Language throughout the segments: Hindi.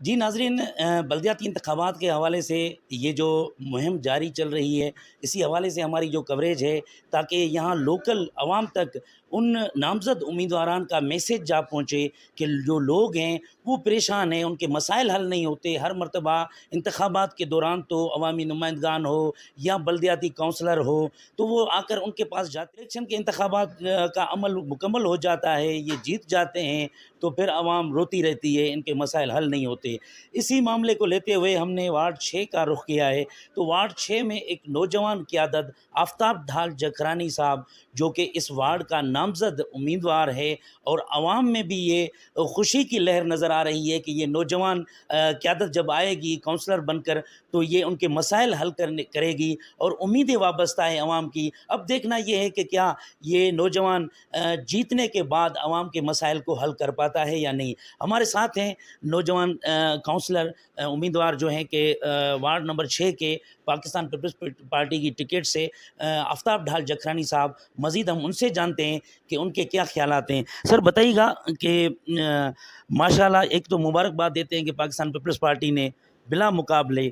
जी नाज़रीन, बलदियाती इंतखाबात के हवाले से ये जो मुहिम जारी चल रही है, इसी हवाले से हमारी जो कवरेज है, ताकि यहाँ लोकल आवाम तक उन नामज़द उम्मीदवारान का मैसेज जा पहुँचे कि जो लोग हैं वो परेशान हैं, उनके मसाइल हल नहीं होते। हर मरतबा इंतखाबात के दौरान तो अवामी नुमाइंदगान हो या बलदियाती काउंसलर हो, तो वो आकर उनके पास जाते। इलेक्शन के इंतखाबात का अमल मुकम्मल हो जाता है, ये जीत जाते हैं, तो फिर आवाम रोती रहती है, इनके मसाइल हल नहीं होते। इसी मामले को लेते हुए हमने वार्ड 6 का रुख किया है। तो वार्ड 6 में एक नौजवान क़यादत आफ़ताब ढाल जखरानी साहब, जो कि इस वार्ड का नामज़द उम्मीदवार है, और आवाम में भी ये खुशी की लहर नज़र आ रही है कि ये नौजवान क़यादत जब आएगी काउंसलर बनकर, तो ये उनके मसाइल हल करेगी, और उम्मीदें वाबस्ता है आवाम की। अब देखना ये है कि क्या ये नौजवान जीतने के बाद आवाम के मसाइल को हल कर पाता है या नहीं। हमारे साथ हैं नौजवान काउंसलर उम्मीदवार जो हैं कि वार्ड नंबर 6 के पाकिस्तान पीपल्स पार्टी की टिकट से आफ़ताब ढाल जखरानी साहब। मज़ीद हम उनसे जानते हैं कि उनके क्या ख़्यालात हैं। सर बताइएगा कि माशाल्लाह, एक तो मुबारकबाद देते हैं कि पाकिस्तान पीपल्स पार्टी ने बिला मुकाबले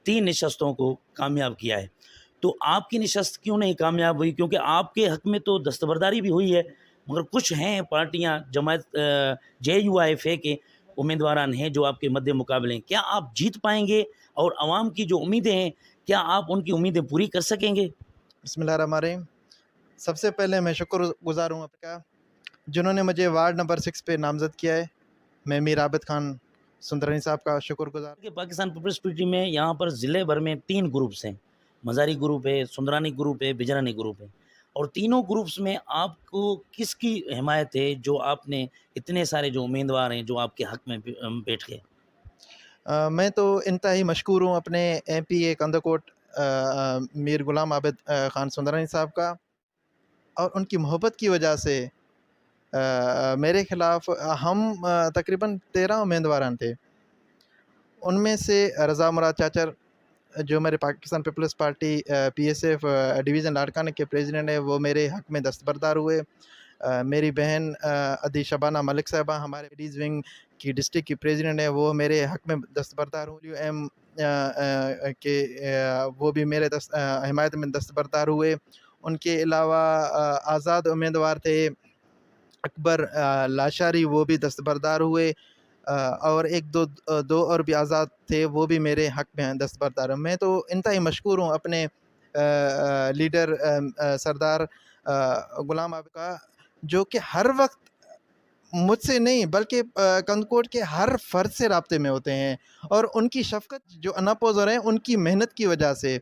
3 नशस्तों को कामयाब किया है। तो आपकी नशस्त क्यों नहीं कामयाब हुई? क्योंकि आपके हक़ में तो दस्तबरदारी भी हुई है, मगर कुछ हैं पार्टियाँ, जमात JUIFA के उम्मीदवारान हैं जो आपके मद्दे मुकाबले हैं। क्या आप जीत पाएँगे? और आवाम की जो उम्मीदें हैं, क्या आप उनकी उम्मीदें पूरी कर सकेंगे? बिस्मिल्लाहिर्रहमानिर्रहीम। सबसे पहले मैं शुक्रगुज़ार हूँ आपका, जिन्होंने मुझे वार्ड नंबर 6 पे नामज़द किया है। मैं मीर आबिद खान सुंदरानी साहब का शुक्रगुज़ार। कि पाकिस्तान पीपल्स पार्टी में यहाँ पर ज़िले भर में 3 ग्रुप्स हैं। मज़ारी ग्रुप है, सुंदरानी ग्रुप है, बिजरानी ग्रुप है, और तीनों ग्रुप्स में आपको किसकी हिमायत है, जो आपने इतने सारे जो उम्मीदवार हैं, जो आपके हक़ में बैठ गए? मैं तो इंतहाई मशकूर हूँ अपने MPA कंदकोट मीर गुलाम आबिद खान सुंदरानी साहब का, और उनकी मोहब्बत की वजह से मेरे ख़िलाफ़ हम तकरीबन 13 उम्मीदवारान थे। उनमें से रज़ा मुराद चाचर, जो मेरे Pakistan Peoples Party PSF division Larkana के प्रेसिडेंट हैं, वो मेरे हक़ में दस्तबरदार हुए। मेरी बहन अदी शबाना मलिक साहिबा, हमारे लेडीज़ विंग की डिस्ट्रिक्ट की प्रेसिडेंट है, वो मेरे हक़ में दस्तबरदार हुई। के वो भी मेरे हिमायत में दस्तबरदार हुए। उनके अलावा आज़ाद उम्मीदवार थे अकबर लाशारी, वो भी दस्तबरदार हुए। और दो और भी आज़ाद थे, वो भी मेरे हक़ में दस्तबरदार हैं। मैं तो इंतहाई मशकूर हूँ अपने लीडर सरदार गुलाम आबिद का, जो कि हर वक़्त मुझसे नहीं बल्कि कंदकोट के हर फ़र्द से राब्ते में होते हैं, और उनकी शफ़क़त जो अनअपोज़र है उनकी मेहनत की वजह से,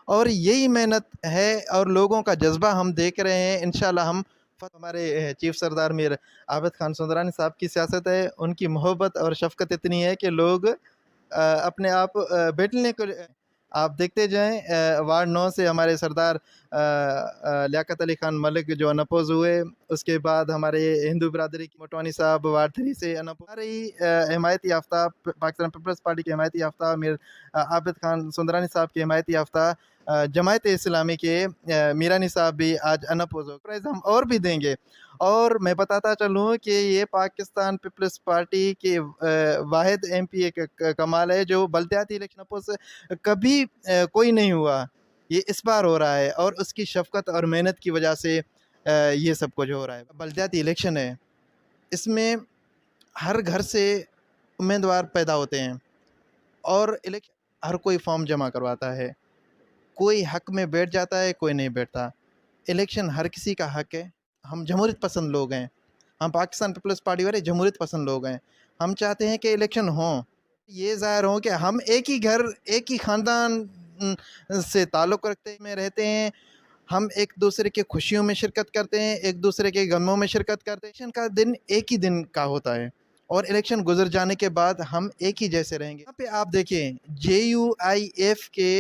और यही मेहनत है और लोगों का जज़्बा हम देख रहे हैं। इंशाअल्लाह हम हमारे चीफ़ सरदार मीर आबिद खान सुंदरानी साहब की सियासत है, उनकी मोहब्बत और शफ़क़त इतनी है कि लोग अपने आप बैठने को आप देखते जाएँ। वार्ड 9 से हमारे सरदार लियाकत अली खान मलिक जो अनअपोज़ हुए, उसके बाद हमारे हिंदू बिरादरी की मोटवानी साहब वार्ड 3 से अनअपोज़। हमारी हिमायती याफ़्ता पाकिस्तान पीपल्स पार्टी के हिमायती याफ़्ता मीर आबिद खान सुंदरानी साहब के हिमायती याफ़्ता जमायत इस्लामी के मीरानी साहब भी आज अनअपोज़ हो। प्राइज़ हम और भी देंगे, और मैं बताता चलूँ कि ये पाकिस्तान पीपल्स पार्टी के वाहिद MPA का कमाल है, जो बलदियाती इलेक्शन अपोज़ कभी कोई नहीं हुआ। ये इस बार हो रहा है, और उसकी शफ़क़त और मेहनत की वजह से ये सब कुछ हो रहा है। बलदियाती इलेक्शन है, इसमें हर घर से उम्मीदवार पैदा होते हैं, और हर कोई फॉर्म जमा करवाता है। कोई हक़ में बैठ जाता है, कोई नहीं बैठता। इलेक्शन हर किसी का हक़ है। हम जमहूरियत पसंद लोग हैं। हम पाकिस्तान पीपल्स पार्टी वाले जमहूरियत पसंद लोग हैं। हम चाहते हैं कि इलेक्शन हों, ये ज़ाहिर हो कि हम एक ही घर, एक ही ख़ानदान से ताल्लुक़ रखते में रहते हैं। हम एक दूसरे की खुशियों में शिरकत करते हैं, एक दूसरे के गमों में शिरकत करते हैं। इलेक्शन का दिन एक ही दिन का होता है, और इलेक्शन गुज़र जाने के बाद हम एक ही जैसे रहेंगे। यहाँ पे आप देखें, JUIF के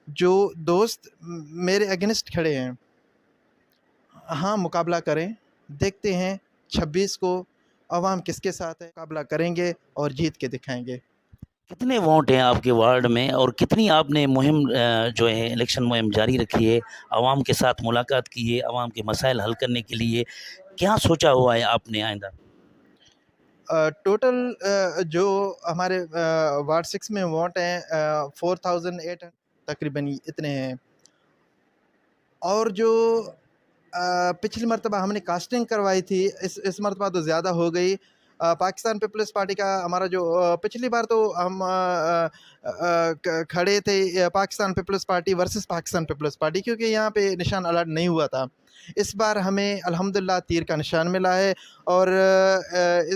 जो दोस्त मेरे अगेंस्ट खड़े हैं, हाँ, मुकाबला करें। देखते हैं 26 को अवाम किसके साथ है, मुकाबला करेंगे और जीत के दिखाएँगे। कितने वोट हैं आपके वार्ड में, और कितनी आपने मुहिम जो है इलेक्शन मुहिम जारी रखी है, आवाम के साथ मुलाकात की है, आवाम के मसाइल हल करने के लिए क्या सोचा हुआ है आपने आइंदा? टोटल जो हमारे वार्ड 6 में वोट हैं 4800 तकरीबन इतने हैं। और जो पिछली मर्तबा हमने कास्टिंग करवाई थी, इस मर्तबा तो ज़्यादा हो गई। पाकिस्तान पीपल्स पार्टी का हमारा जो पिछली बार तो हम खड़े थे Pakistan Peoples Party versus Pakistan Peoples Party, क्योंकि यहाँ पे निशान अलर्ट नहीं हुआ था। इस बार हमें अल्हम्दुलिल्लाह तीर का निशान मिला है और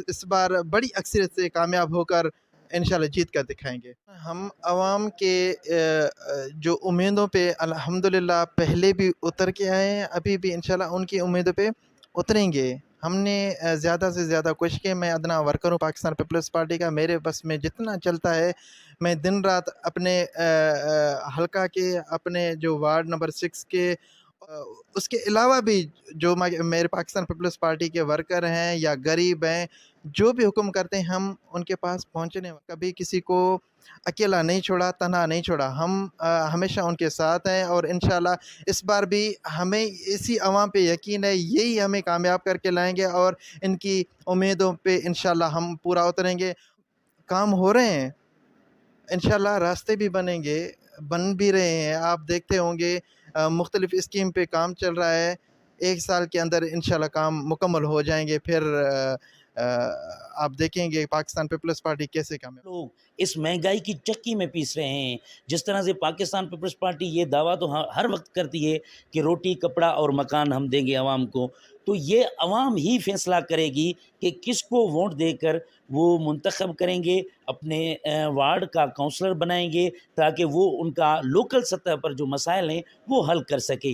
इस बार बड़ी अक्सरियत से कामयाब होकर इंशाल्लाह जीत कर दिखाएंगे। हम आवाम के जो उम्मीदों पे अल्हम्दुलिल्लाह पहले भी उतर के आए हैं, अभी भी इंशाल्लाह उनकी उम्मीदों पे उतरेंगे। हमने ज़्यादा से ज़्यादा कोशिश की। मैं अदना वर्कर हूँ पाकिस्तान पीपल्स पार्टी का। मेरे बस में जितना चलता है मैं दिन रात अपने हलका के, अपने जो वार्ड नंबर 6 के उसके अलावा भी जो मेरे पाकिस्तान पीपल्स पार्टी के वर्कर हैं या गरीब हैं, जो भी हुक्म करते हैं हम उनके पास पहुँचने, कभी किसी को अकेला नहीं छोड़ा, तन्हा नहीं छोड़ा। हम हमेशा उनके साथ हैं और इंशाल्लाह इस बार भी हमें इसी अवाम पे यकीन है, यही हमें कामयाब करके लाएँगे और इनकी उम्मीदों पे इंशाल्लाह हम पूरा उतरेंगे। काम हो रहे हैं, इंशाल्लाह रास्ते भी बनेंगे, बन भी रहे हैं। आप देखते होंगे मुख्तलिफ़ स्कीम पे काम चल रहा है। 1 साल के अंदर इंशाल्लाह काम मुकम्मल हो जाएँगे। फिर आप देखेंगे पाकिस्तान पीपल्स पार्टी कैसे कामयाब। लोग इस महंगाई की चक्की में पीस रहे हैं। जिस तरह से पाकिस्तान पीपल्स पार्टी ये दावा तो हर वक्त करती है कि रोटी, कपड़ा और मकान हम देंगे आवाम को, तो ये आवाम ही फैसला करेगी कि किसको वोट देकर वो मुंतखब करेंगे, अपने वार्ड का काउंसलर बनाएंगे ताकि वो उनका लोकल सतह पर जो मसाइल हैं वो हल कर सके।